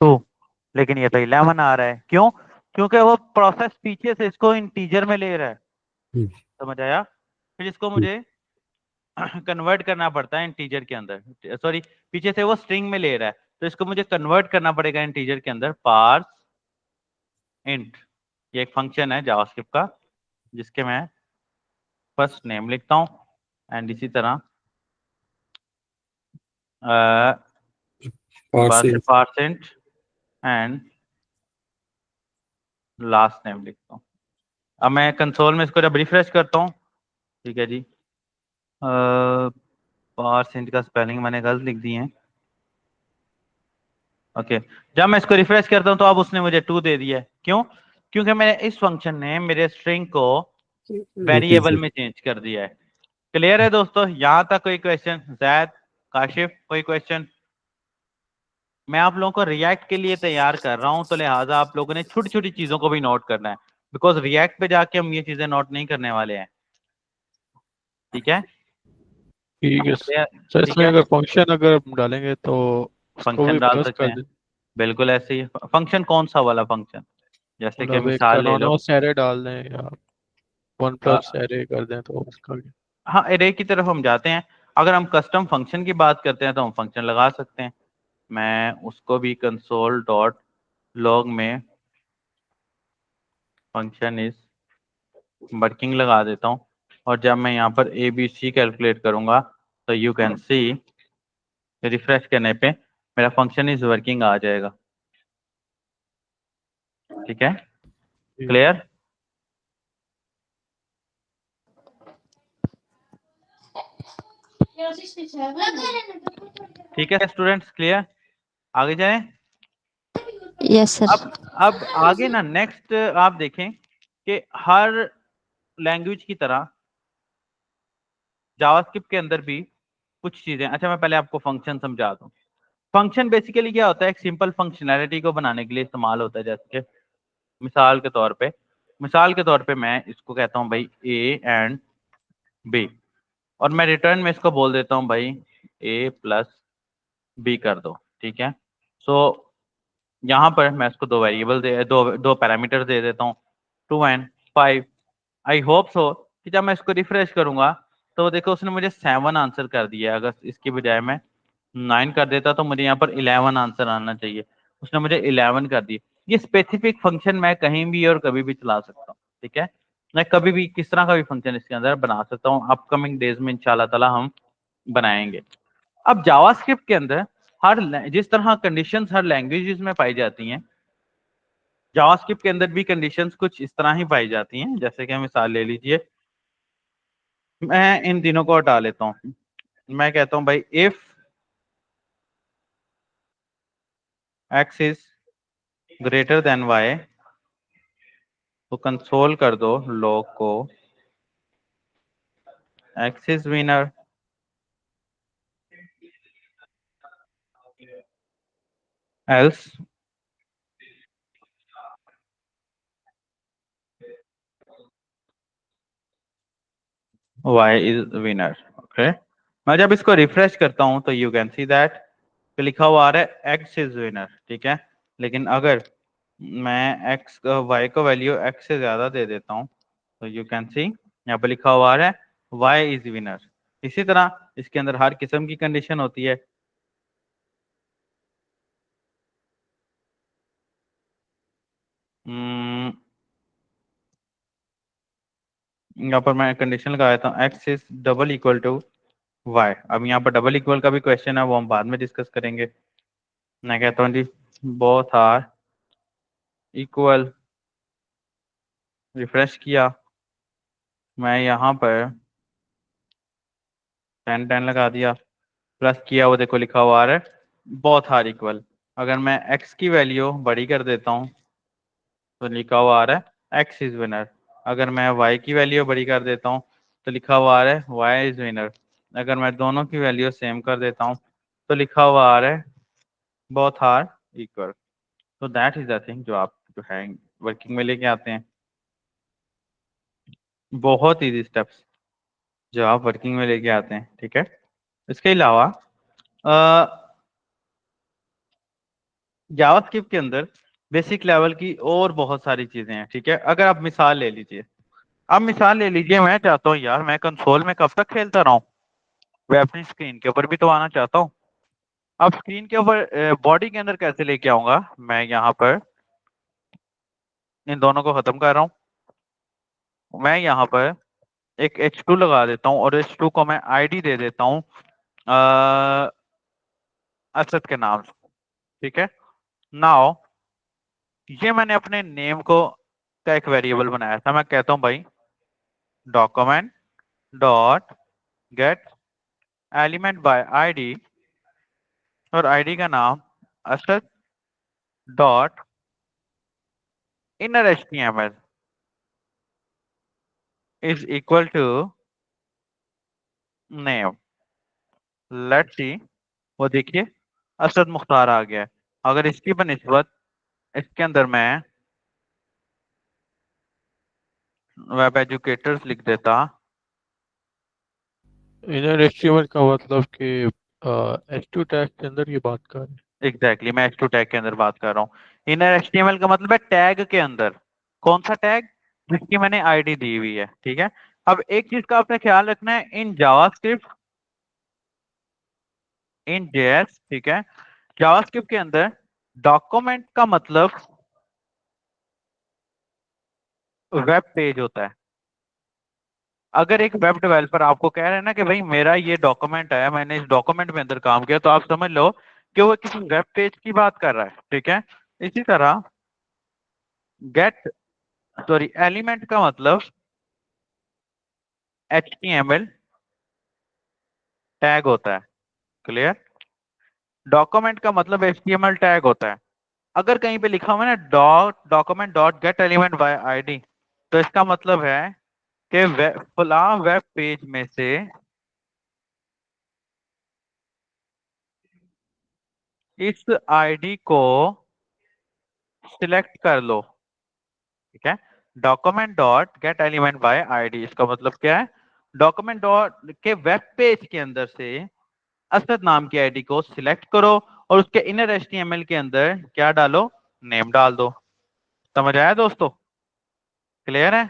[SPEAKER 1] 2। लेकिन ये तो 11 आ रहा है, क्यों? क्योंकि वो प्रोसेस पीछे से इसको इंटीजर में ले रहा है, समझ आया? फिर इसको मुझे कन्वर्ट करना पड़ता है इंटीजर के अंदर, सॉरी पीछे से वो स्ट्रिंग में ले रहा है, तो इसको मुझे कन्वर्ट करना पड़ेगा इंटीजर के अंदर, पार्स इंट। ये एक फंक्शन है जावास्क्रिप्ट का जिसके मैं फर्स्ट नेम लिखता हूँ एंड इसी तरह
[SPEAKER 2] parsing.
[SPEAKER 1] Parse int and last name लिखता हूँ। अब मैं कंसोल में इसको जब रिफ्रेश करता हूँ, ठीक है जी, पार्स इंट का स्पेलिंग मैंने गलत लिख दिए हैं, ओके। जब मैं इसको रिफ्रेश करता हूँ तो अब उसने मुझे 2 दे दिया है, क्यों? क्योंकि मैंने इस फंक्शन ने मेरे स्ट्रिंग को वेरिएबल
[SPEAKER 2] इंटीजर।
[SPEAKER 1] में चेंज कर दिया है। क्लियर है दोस्तों? यहाँ तक कोई क्वेश्चन? जैद, काशिफ, कोई क्वेश्चन? मैं आप लोगों को रिएक्ट के लिए तैयार कर रहा हूँ, तो लिहाजा आप लोगों ने छोटी छोटी चीजों को भी नोट करना है, बिकॉज रिएक्ट पे जाके हम ये चीजें नोट नहीं करने वाले हैं, ठीक है?
[SPEAKER 3] ठीक है सर,
[SPEAKER 1] ठीक
[SPEAKER 3] इसमें
[SPEAKER 1] है,
[SPEAKER 3] अगर फंक्शन अगर हम डालेंगे तो उसको
[SPEAKER 1] फंक्शन
[SPEAKER 3] भी
[SPEAKER 1] डाल
[SPEAKER 3] प्लस
[SPEAKER 1] सकते
[SPEAKER 3] कर
[SPEAKER 1] हैं,
[SPEAKER 3] दें।
[SPEAKER 1] बिल्कुल ऐसे ही। फंक्शन कौन सा वाला फंक्शन? जैसे कि
[SPEAKER 3] मतलब एक
[SPEAKER 1] मिसाल ले लो,
[SPEAKER 3] एनोनिमस एरे डाल दें या वन प्लस एरे कर दें तो उसका क्या?
[SPEAKER 1] हाँ एरे की तरफ हम जाते हैं। अगर हम कस्टम फंक्शन की बात करते हैं तो हम फंक्शन लगा सकते हैं। मैं उसको भी कंसोल डॉट लॉग में फंक्शन इज वर्किंग लगा देता हूँ, और जब मैं यहाँ पर ए बी सी कैलकुलेट करूंगा तो यू कैन सी रिफ्रेश करने पे मेरा फंक्शन इज वर्किंग आ जाएगा, ठीक है?
[SPEAKER 3] ठीक
[SPEAKER 1] क्लियर? ठीक है स्टूडेंट्स, क्लियर? आगे जाएं।
[SPEAKER 4] Yes sir.
[SPEAKER 1] अब आगे ना नेक्स्ट आप देखें कि हर लैंग्वेज की तरह जावास्क्रिप्ट के अंदर भी कुछ चीजें, अच्छा मैं पहले आपको फंक्शन समझा दूं। फंक्शन बेसिकली क्या होता है? एक सिंपल फंक्शनैलिटी को बनाने के लिए इस्तेमाल होता है। जैसे कि मिसाल के तौर पे मैं इसको कहता हूं भाई ए एंड बी, और मैं रिटर्न में इसको बोल देता हूं भाई ए प्लस बी कर दो, ठीक है? सो यहाँ पर मैं इसको दो वेरिएबल दे दो दो पैरामीटर दे देता हूँ 2 एंड 5। आई होप सो कि जब मैं इसको रिफ्रेश करूंगा तो देखो उसने मुझे 7 आंसर कर दिया। अगर इसकी बजाय मैं 9 कर देता तो मुझे यहाँ पर 11 आंसर आना चाहिए, उसने मुझे 11 कर दिया। ये स्पेसिफिक फंक्शन मैं कहीं भी और कभी भी चला सकता हूँ, ठीक है? मैं कभी भी किस तरह का भी फंक्शन इसके अंदर बना सकता हूँ। अपकमिंग डेज में इंशाल्लाह ताला हम बनाएंगे। अब जावास्क्रिप्ट के अंदर जिस तरह कंडीशंस हर लैंग्वेजेस में पाई जाती हैं, जावास्क्रिप्ट के अंदर भी कंडीशंस कुछ इस तरह ही पाई जाती हैं। जैसे कि मिसाल ले लीजिए, मैं इन तीनों को हटा लेता हूँ। मैं कहता हूँ भाई if x is greater than y, तो कंसोल कर दो लॉग को x is winner, else y is winner, okay. मैं जब इसको रिफ्रेश करता हूं तो यू कैन सी दैट लिखा हुआ आ रहा है x इज विनर, ठीक है? लेकिन अगर मैं x y को वैल्यू x से ज्यादा दे देता हूं तो यू कैन सी यहाँ पे लिखा हुआ आ रहा है y इज विनर। इसी तरह इसके अंदर हर किस्म की कंडीशन होती है। यहाँ पर मैं कंडीशन लगाया था x is double equal to y। अब यहाँ पर डबल इक्वल का भी क्वेश्चन है, वो हम बाद में डिस्कस करेंगे। मैं कहता हूँ जी बोथ आर इक्वल, रिफ्रेश किया, मैं यहाँ पर 10 लगा दिया, प्लस किया, वो देखो लिखा हुआ आ रहा है बोथ आर इक्वल। अगर मैं x की वैल्यू बड़ी कर देता हूँ तो लिखा हुआ आ रहा है x इज विनर। अगर मैं y की वैल्यू बड़ी कर देता हूँ तो लिखा हुआ आ रहा है y इज विनर। अगर मैं दोनों की वैल्यू सेम कर देता हूँ तो लिखा हुआ आ रहा है बोथ आर इक्वल। तो दैट इज द थिंग जो आप जो है वर्किंग में लेके आते हैं। बहुत इजी स्टेप्स जो आप वर्किंग में लेके आते हैं, ठीक है। इसके अलावा जावास्क्रिप्ट के अंदर बेसिक लेवल की और बहुत सारी चीजें हैं, ठीक है। अगर आप मिसाल ले लीजिए, अब मिसाल ले लीजिए, मैं चाहता हूँ यार मैं कंसोल में कब तक खेलता रहा हूँ, मैं अपनी स्क्रीन के ऊपर भी तो आना चाहता हूँ। अब स्क्रीन के ऊपर बॉडी के अंदर कैसे लेके आऊंगा, मैं यहाँ पर इन दोनों को खत्म कर रहा हूँ। मैं यहाँ पर एक H2 लगा देता हूँ और H2 को मैं आईडी दे देता हूँ असद के नाम से, ठीक है। नाउ ये मैंने अपने नेम को का एक वेरिएबल बनाया था। मैं कहता हूँ भाई document dot get element by ID, और आईडी का नाम Asad dot inner HTML is equal to name. Let's see, वो देखिए असद मुख्तार आ गया है। अगर इसकी बनिस्बत इसके अंदर मैं वेब एजुकेटर्स लिख देता,
[SPEAKER 3] इनर एचटीएमएल का मतलब कि H2 टैग के अंदर ये बात कर रहे हैं।
[SPEAKER 1] एग्जैक्टली मैं H2 टैग के अंदर बात कर रहा हूँ। इनर HTML का मतलब है टैग के अंदर, कौन सा टैग, जिसकी मैंने आईडी दी हुई है, ठीक है। अब एक चीज का आपने ख्याल रखना है, इन जावास्क्रिप्ट इन जेएस, ठीक है, जावास्क्रिप्ट के अंदर डॉक्यूमेंट का मतलब वेब पेज होता है। अगर एक वेब डेवलपर आपको कह रहे हैं ना कि भाई मेरा ये डॉक्यूमेंट है, मैंने इस डॉक्यूमेंट में अंदर काम किया, तो आप समझ लो कि वो किसी वेब पेज की बात कर रहा है, ठीक है। इसी तरह गेट सॉरी एलिमेंट का मतलब HTML टैग होता है, क्लियर। डॉक्यूमेंट का मतलब HTML टैग होता है। अगर कहीं पे लिखा हुआ है ना document dot get element by ID, तो इसका मतलब है कि फला वेब पेज में से इस आईडी को सिलेक्ट कर लो, ठीक है। Document dot get element by ID, इसका मतलब क्या है, डॉक्यूमेंट डॉट के वेब पेज के अंदर से असद नाम की आईडी को सिलेक्ट करो और उसके इनर HTML के अंदर क्या डालो, नेम डाल दो। समझ आया दोस्तों, क्लियर है।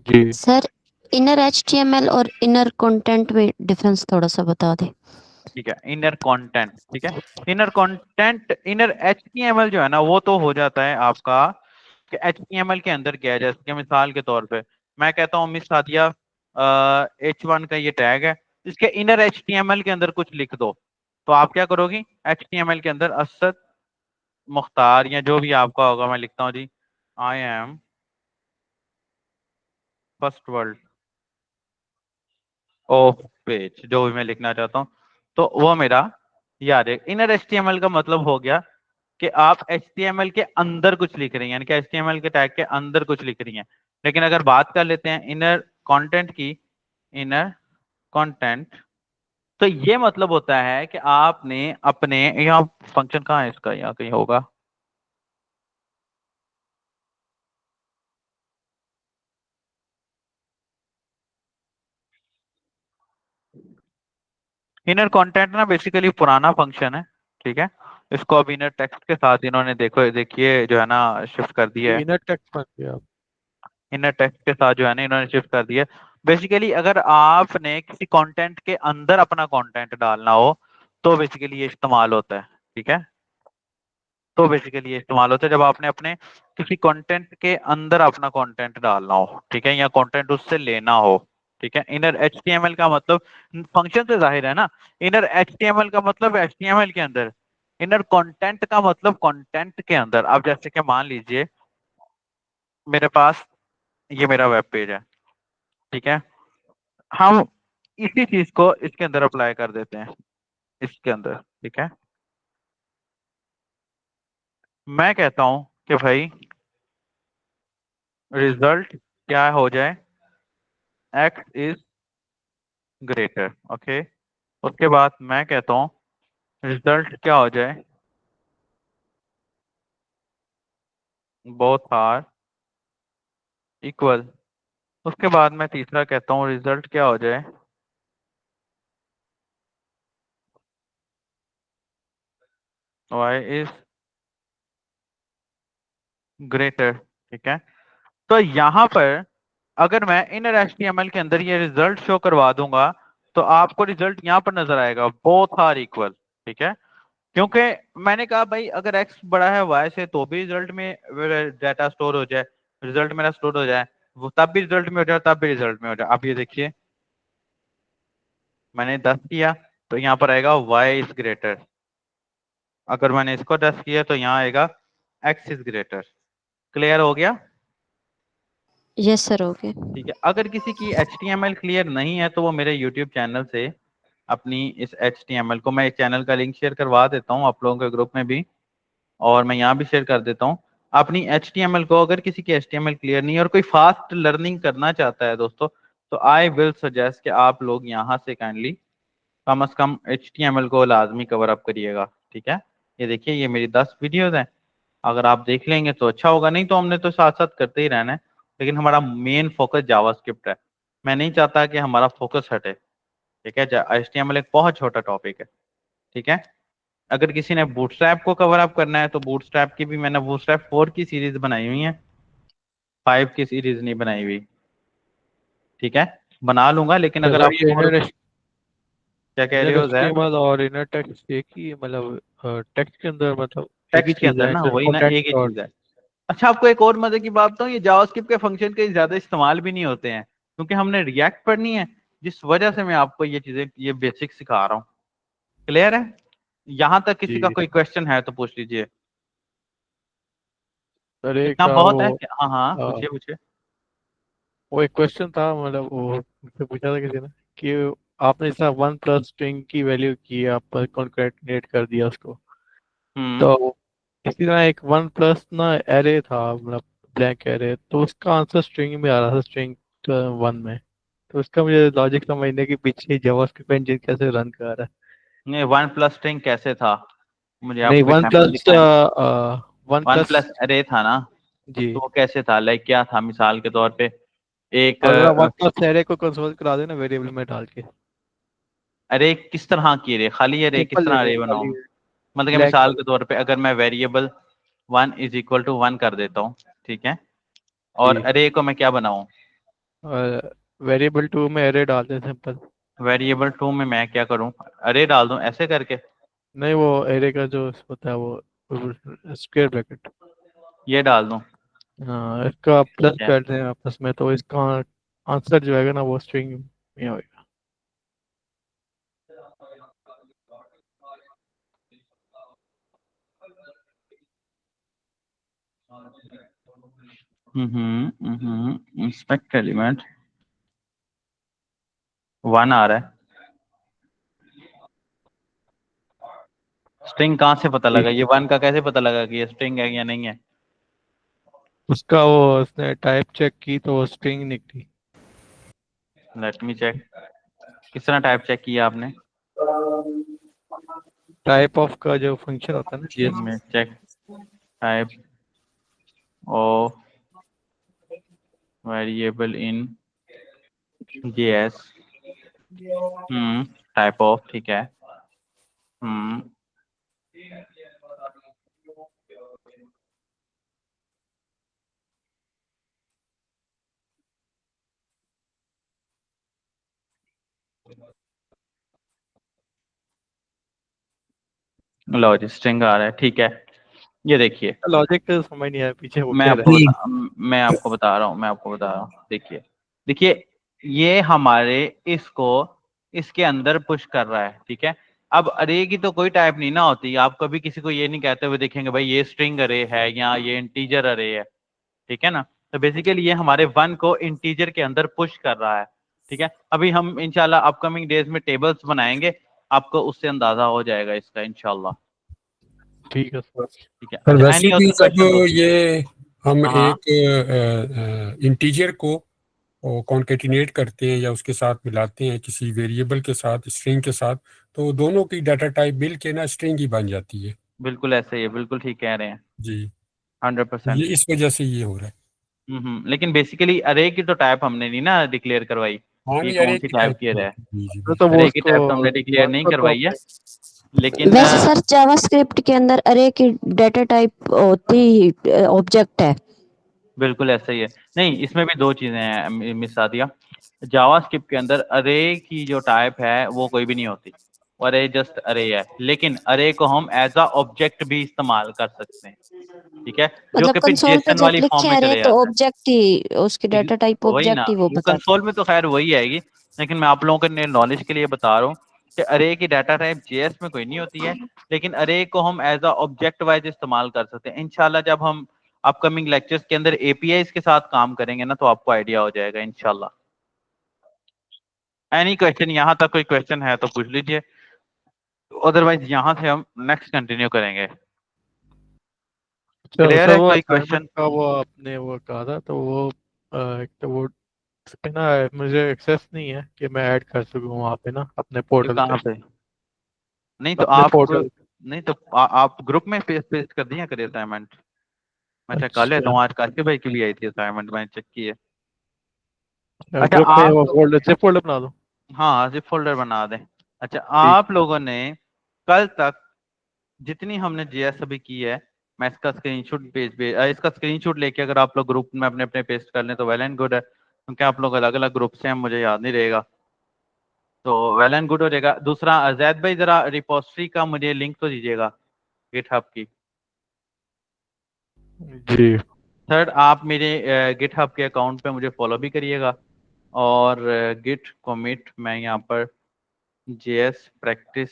[SPEAKER 3] जी
[SPEAKER 4] सर इनर HTML और इनर कंटेंट में डिफरेंस थोड़ा सा बता दें।
[SPEAKER 1] ठीक है, इनर कंटेंट, ठीक है। इनर कंटेंट, इनर HTML जो है ना वो तो हो जाता है आपका कि HTML के अंदर क्या है। जैसे कि मिसाल के तौर पे मैं कहता हूँ मिस सादिया H1 का ये टैग है, इसके इनर HTML के अंदर कुछ लिख दो, तो आप क्या करोगी, HTML के अंदर असद मुख्तार या जो भी आपका होगा, मैं लिखता हूँ G I M first world of page, जो भी मैं लिखना चाहता हूँ, तो वो मेरा याद है। इनर HTML का मतलब हो गया कि आप HTML के अंदर कुछ लिख रही हैं, यानी कि HTML के टैग के अंदर कुछ लिख रही हैं। लेकिन अगर बात कर लेते हैं इनर कंटेंट की, इनर कंटेंट, तो ये मतलब होता है कि आपने अपने, यहाँ फंक्शन कहाँ है इसका, यहाँ कहीं होगा, इनर कंटेंट ना बेसिकली पुराना फंक्शन है, ठीक है। इसको अब इनर टेक्स्ट के साथ इन्होंने देखो देखिए जो है ना शिफ्ट कर दिया
[SPEAKER 3] ये
[SPEAKER 1] है।
[SPEAKER 3] इनर टेक्स्ट बन गया।
[SPEAKER 1] इनर टेक्स्ट के साथ जो है ना इन्होंने शिफ्ट कर दिया। बेसिकली अगर आपने किसी कंटेंट के अंदर अपना कंटेंट डालना हो तो बेसिकली ये इस्तेमाल होता है, ठीक है। तो बेसिकली ये इस्तेमाल होता है जब आपने अपने किसी कंटेंट के अंदर अपना कंटेंट डालना हो, ठीक है, या कंटेंट उससे लेना हो, ठीक है। इनर एचटीएमएल का मतलब फंक्शन से जाहिर है ना, इनर एचटीएमएल का मतलब एचटीएमएल के अंदर, इनर कंटेंट का मतलब कंटेंट के अंदर। अब जैसे कि मान लीजिए मेरे पास ये मेरा वेब पेज है, ठीक है, हम इसी चीज को इसके अंदर अप्लाई कर देते हैं, इसके अंदर, ठीक है। मैं कहता हूं कि भाई रिजल्ट क्या हो जाए, x इज ग्रेटर, ओके। उसके बाद मैं कहता हूं रिजल्ट क्या हो जाए, बोथ आर इक्वल। उसके बाद मैं तीसरा कहता हूं रिजल्ट क्या हो जाए, y इज ग्रेटर, ठीक है। तो यहां पर अगर मैं इनर एचटीएमएल के अंदर ये रिजल्ट शो करवा दूंगा तो आपको रिजल्ट यहां पर नजर आएगा, बोथ आर इक्वल, ठीक है। क्योंकि मैंने कहा भाई अगर x बड़ा है y से तो भी रिजल्ट में डाटा स्टोर हो जाए, रिजल्ट मेरा स्टोर हो जाए, वो तब भी रिजल्ट में हो जाए, तब भी रिजल्ट में हो जाए। अब ये देखिए मैंने 10 किया तो यहाँ पर आएगा y इज ग्रेटर, अगर मैंने इसको 10 किया तो यहाँ आएगा x इज ग्रेटर। क्लियर हो गया?
[SPEAKER 4] Yes sir, okay.
[SPEAKER 1] ठीक है। अगर किसी की HTML क्लियर नहीं है तो वो मेरे YouTube चैनल से अपनी इस HTML को, मैं इस चैनल का लिंक शेयर करवा देता हूँ आप लोगों के ग्रुप में भी, और मैं यहाँ भी शेयर कर देता हूँ। अपनी HTML को, अगर किसी की HTML क्लियर नहीं है और कोई फास्ट लर्निंग करना चाहता है दोस्तों, तो आई विल सजेस्ट कि आप लोग यहाँ से काइंडली कम से कम HTML को लाजमी कवर अप करिएगा, ठीक है। ये देखिए ये मेरी 10 वीडियोस हैं, अगर आप देख लेंगे तो अच्छा होगा, नहीं तो हमने तो साथ साथ करते ही रहना है। लेकिन हमारा मेन फोकस जावास्क्रिप्ट है, मैं नहीं चाहता कि हमारा फोकस हटे, ठीक है। HTML एक बहुत छोटा टॉपिक है, ठीक है। अगर किसी ने बूटस्ट्रैप को कवर अप करना है तो बूटस्ट्रैप की भी मैंने बूटस्ट्रैप 4 की सीरीज बनाई हुई है, 5 की सीरीज नहीं बनाई हुई, ठीक है। बना लूंगा, लेकिन
[SPEAKER 3] तो
[SPEAKER 1] अगर
[SPEAKER 3] सर
[SPEAKER 1] आपको
[SPEAKER 3] ये
[SPEAKER 1] और क्या कह रहे
[SPEAKER 3] इनर
[SPEAKER 1] हो जैद?
[SPEAKER 3] एचटीएमएल और इनर टेक्स्ट एक ही मतलब टेक्स्ट के अंदर मतलब एक ही
[SPEAKER 1] टेक्स्ट के
[SPEAKER 3] चीज
[SPEAKER 1] अंदर
[SPEAKER 3] है
[SPEAKER 1] ना,
[SPEAKER 3] सिर्फ
[SPEAKER 1] वही ना, एक ही
[SPEAKER 3] कंटेंट और
[SPEAKER 1] चीज है। अच्छा, आपको एक और मजे की बात बताऊं, ये जावास्क्रिप्ट के फंक्शन के ज्यादा इस्तेमाल भी नहीं होते हैं क्योंकि हमने रिएक्ट पढ़नी है, जिस वजह से मैं आपको ये चीजें, ये बेसिक सिखा रहा हूँ। क्लियर है? यहां तक किसी का
[SPEAKER 3] जी।
[SPEAKER 1] कोई क्वेश्चन है तो पूछ लीजिए।
[SPEAKER 3] सर एक
[SPEAKER 1] इतना बहुत है
[SPEAKER 3] वो
[SPEAKER 1] हाँ हाँ,
[SPEAKER 3] आ,
[SPEAKER 1] पूछिए पूछिए।
[SPEAKER 3] वो एक क्वेश्चन था मतलब वो मुझसे पूछा था किसी ने कि आपने जैसा वन प्लस स्ट्रिंग की वैल्यू की आप कॉन्कैटिनेट कर दिया उसको,
[SPEAKER 1] हम्म।
[SPEAKER 3] तो इसी तरह एक वन प्लस ना एरे था मतलब ब्लैंक एरे, तो उसका आंसर स्ट्रिंग में आ रहा था स्ट्रिंग वन में। तो उसका मुझे लॉजिक समझने के पीछे जावास्क्रिप्ट इंजन कैसे रन कर रहा है।
[SPEAKER 1] नहीं, वन प्लस स्ट्रिंग कैसे था, मुझे आप
[SPEAKER 3] नहीं
[SPEAKER 1] कोई
[SPEAKER 3] वन
[SPEAKER 1] एग्जांपल
[SPEAKER 3] प्लस
[SPEAKER 1] दिखाएं।
[SPEAKER 3] वन
[SPEAKER 1] वन
[SPEAKER 3] प्लस
[SPEAKER 1] प्लस अरे था ना, तो
[SPEAKER 3] जी।
[SPEAKER 1] वो कैसे था, लाइक क्या था मिसाल के तौर पे? एक
[SPEAKER 3] अगर आप वन प्लस एरे को कंसोल करा देना वेरिएबल में डाल के,
[SPEAKER 1] अरे किस तरह की अरे, खाली अरे किस
[SPEAKER 3] सिंपल
[SPEAKER 1] तरह
[SPEAKER 3] एरे
[SPEAKER 1] अरे बनाऊं?
[SPEAKER 3] खाली
[SPEAKER 1] मतलब कि
[SPEAKER 3] ब्लैंक
[SPEAKER 1] मिसाल
[SPEAKER 3] एरे।
[SPEAKER 1] के तौर पे अगर मैं वेरिएबल 1 = 1 कर देता हूँ, ठीक है, और
[SPEAKER 3] जी
[SPEAKER 1] अरे को मैं क्या बनाऊं?
[SPEAKER 3] और वेरिएबल टू में एरे डाल दें सिंपल।
[SPEAKER 1] वेरिएबल 2 में मैं क्या करूं, अरे डाल दूं ऐसे करके?
[SPEAKER 3] नहीं वो एरे का जो होता है वो स्क्वायर ब्रैकेट,
[SPEAKER 1] ये डाल दूं?
[SPEAKER 3] हाँ इसका प्लस
[SPEAKER 1] ठीक है।
[SPEAKER 3] कर दें आपस में तो इसका आंसर जो आएगा ना वो स्ट्रिंग में होगा।
[SPEAKER 1] इंस्पेक्ट एलिमेंट 1 आ रहा है। स्ट्रिंग कहाँ से पता
[SPEAKER 3] जी
[SPEAKER 1] लगा, ये 1 का कैसे पता लगा कि ये स्ट्रिंग है या नहीं है?
[SPEAKER 3] उसका वो उसने टाइप चेक की तो वो स्ट्रिंग निकली।
[SPEAKER 1] Let me check. किस तरह टाइप चेक किया आपने?
[SPEAKER 3] टाइप ऑफ का जो फंक्शन होता है ना जीएस।
[SPEAKER 1] में check type of variable in JS. Type of, ठीक है। हम्म। लो जी, स्ट्रिंग आ रहा है, ठीक है। ये देखिए
[SPEAKER 3] लॉजिक तो समझ नहीं आया पीछे वो
[SPEAKER 1] मैं
[SPEAKER 3] कह
[SPEAKER 1] आपको
[SPEAKER 3] रहा है।
[SPEAKER 1] मैं आपको बता रहा हूँ देखिए देखिए ये हमारे इसको इसके अंदर पुश कर रहा है, ठीक है। अब अरे की तो कोई टाइप नहीं ना होती, आप कभी किसी को ये नहीं कहते हुए देखेंगे भाई ये स्ट्रिंग अरे है या ये इंटीजर अरे है, ठीक है ना। तो बेसिकली ये हमारे 1 को इंटीजर के अंदर पुश कर रहा है, ठीक है। अभी हम इंशाल्लाह अपकमिंग डेज में टेबल्स बनाएंगे, आपको उससे अंदाजा हो जाएगा इसका इंशाल्लाह,
[SPEAKER 3] ठीक है सर।
[SPEAKER 1] ठीक है।
[SPEAKER 2] पर
[SPEAKER 1] अच्छा
[SPEAKER 2] वैसे
[SPEAKER 1] एनी
[SPEAKER 2] भी
[SPEAKER 1] अदर
[SPEAKER 2] जब
[SPEAKER 1] क्वेश्चन दोस्तों?
[SPEAKER 2] ये हम
[SPEAKER 1] हाँ
[SPEAKER 2] एक इंटीजर को कॉन्केटिनेट करते हैं या उसके साथ मिलाते हैं किसी वेरिएबल के साथ, स्ट्रिंग के साथ, तो दोनों की डाटा टाइप मिल के ना स्ट्रिंग ही बन जाती है।
[SPEAKER 1] बिल्कुल ऐसे ही है, बिल्कुल ठीक कह रहे हैं,
[SPEAKER 2] जी,
[SPEAKER 1] 100%।
[SPEAKER 2] ये इस वजह से ये हो रहा है।
[SPEAKER 1] लेकिन बेसिकली अरे की तो टाइप हमने नहीं ना डिक्लेयर करवाई,
[SPEAKER 2] हाँ,
[SPEAKER 1] ये
[SPEAKER 2] नहीं,
[SPEAKER 1] कौन
[SPEAKER 2] अरे
[SPEAKER 1] सी
[SPEAKER 2] की
[SPEAKER 1] टाइप
[SPEAKER 2] टाइप
[SPEAKER 1] की है।
[SPEAKER 2] जी जी
[SPEAKER 3] तो वो
[SPEAKER 1] अरे की
[SPEAKER 3] उसको
[SPEAKER 1] टाइप तो हमने डिक्लेयर नहीं
[SPEAKER 3] तो
[SPEAKER 1] करवाई है, लेकिन
[SPEAKER 4] वैसे सर जावास्क्रिप्ट के अंदर अरे की डाटा टाइप होती ऑब्जेक्ट है।
[SPEAKER 1] बिल्कुल ऐसा ही है। नहीं, इसमें भी दो चीजें हैं मिस सादिया। जावास्क्रिप्ट के अंदर अरे की जो टाइप है वो कोई भी नहीं होती, अरे जस्ट अरे है, लेकिन अरे को हम एज अ ऑब्जेक्ट भी इस्तेमाल कर सकते हैं, ठीक है, जो
[SPEAKER 4] मतलब
[SPEAKER 1] कि फिर
[SPEAKER 4] कंसोल पे
[SPEAKER 1] जेसन
[SPEAKER 4] जब
[SPEAKER 1] वाली फॉर्म
[SPEAKER 4] लिखे
[SPEAKER 1] में
[SPEAKER 4] अरे
[SPEAKER 1] चले
[SPEAKER 4] तो
[SPEAKER 1] जाता है।
[SPEAKER 4] ऑब्जेक्ट ही उसकी डाटा टाइप
[SPEAKER 1] वही ना,
[SPEAKER 4] ऑब्जेक्ट ही वो
[SPEAKER 1] वो
[SPEAKER 4] बताता
[SPEAKER 1] कंसोल में तो खैर वही आएगी, लेकिन मैं आप लोगों के नॉलेज के लिए बता रहा हूँ कि अरे की डाटा टाइप जेएस में कोई नहीं होती है, लेकिन अरे को हम एज अ ऑब्जेक्ट वाइज इस्तेमाल कर सकते हैं। इंशाल्लाह जब हम अपकमिंग लेक्चर्स के अंदर एपीआईज के साथ काम करेंगे ना, तो आपको आइडिया हो जाएगा इंशाल्लाह। एनी क्वेश्चन, यहाँ तक कोई क्वेश्चन है तो पूछ लीजिए, अदरवाइज यहाँ से हम नेक्स्ट कंटिन्यू करेंगे।
[SPEAKER 3] चलो
[SPEAKER 1] क्लियर
[SPEAKER 3] सर
[SPEAKER 1] है
[SPEAKER 3] वो
[SPEAKER 1] कोई
[SPEAKER 3] असाइनमेंट
[SPEAKER 1] क्वेश्चन?
[SPEAKER 3] का वो आपने वो कहा था तो वो एक तो वो इस पे ना मुझे एक्सेस नहीं है कि मैं ऐड कर सकूँ वहाँ पे ना अपने
[SPEAKER 1] ये
[SPEAKER 3] पोर्टल
[SPEAKER 1] कहाँ
[SPEAKER 3] पे।
[SPEAKER 1] पे? नहीं तो
[SPEAKER 3] अपने
[SPEAKER 1] आप,
[SPEAKER 3] पोर्टल।
[SPEAKER 1] नहीं तो आप ग्रुप में पेस्ट पेस्ट कर दिया करिए असाइनमेंट। मैं चेक कर लेता
[SPEAKER 3] अच्छा,
[SPEAKER 1] हूँ, आज काशिफ भाई की भी आई थी असाइनमेंट, मैंने चेक की है। अच्छा
[SPEAKER 3] ग्रुप में
[SPEAKER 1] आप,
[SPEAKER 3] वो फोल्डर जिप फोल्डर बना दो।
[SPEAKER 1] हाँ जिप फोल्डर बना दें। अच्छा
[SPEAKER 3] ठीक।
[SPEAKER 1] आप लोगों ने कल तक जितनी हमने जीएस अभी की है, मैं इसका स्क्रीनशॉट इसका स्क्रीनशॉट लेके अगर आप लोग ग्रुप में अपने अपने पेस्ट कर लें तो वेल एंड गुड है, क्योंकि आप लोग अलग अलग ग्रुप से हैं, मुझे याद नहीं रहेगा, तो वेल एंड गुड हो जाएगा। दूसरा जैद भाई जरा रिपोजिटरी का मुझे लिंक तो दीजिएगा गिटहब की।
[SPEAKER 3] जी।
[SPEAKER 1] थर्ड, आप मेरे गिटहब के अकाउंट पे मुझे फॉलो भी करिएगा, और गिट कमिट मैं यहाँ पर जेएस प्रैक्टिस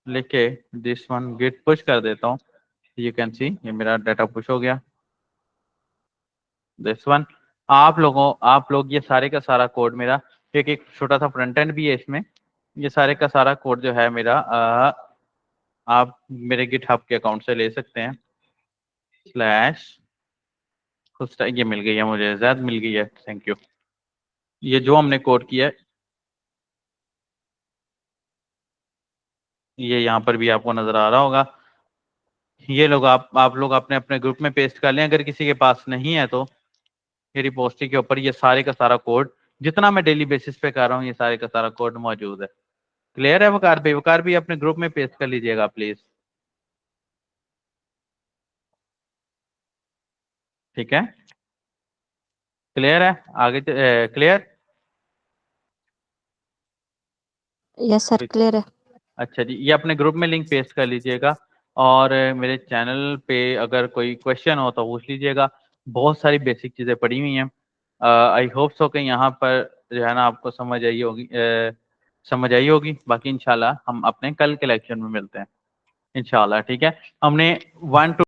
[SPEAKER 1] लिख के दिस वन गिट पुश कर देता हूँ। यू कैन सी ये मेरा डाटा पुश हो गया, दिस वन। आप लोग ये सारे का सारा कोड मेरा, एक छोटा सा फ्रंट एंड भी है इसमें, ये सारे का सारा कोड जो है मेरा आप मेरे गिटहब के अकाउंट से ले सकते हैं। स्लैश ये मिल गई है मुझे, ज़्यादा मिल गई है, थैंक यू। ये जो हमने कोड किया है ये यहाँ पर भी आपको नजर आ रहा होगा। ये लोग आप लोग अपने अपने ग्रुप में पेस्ट कर लें, अगर किसी के पास नहीं है तो ये रिपोजिटरी के ऊपर ये सारे का सारा कोड जितना मैं डेली बेसिस पे कर रहा हूँ, ये सारे का सारा कोड मौजूद है। क्लियर है वकार भी अपने ग्रुप में पेस्ट कर लीजिएगा प्लीज, ठीक है। क्लियर है, आगे क्लियर?
[SPEAKER 4] यस सर क्लियर है।
[SPEAKER 1] अच्छा जी, ये अपने ग्रुप में लिंक पेस्ट कर लीजिएगा, और मेरे चैनल पे अगर कोई क्वेश्चन हो तो पूछ लीजिएगा। बहुत सारी बेसिक चीज़ें पड़ी हुई हैं, आई होप सो कि यहाँ पर जो है ना आपको समझ आई होगी। बाकी इंशाल्लाह हम अपने कल के लेक्चर में मिलते हैं इंशाल्लाह, ठीक है। हमने 1 to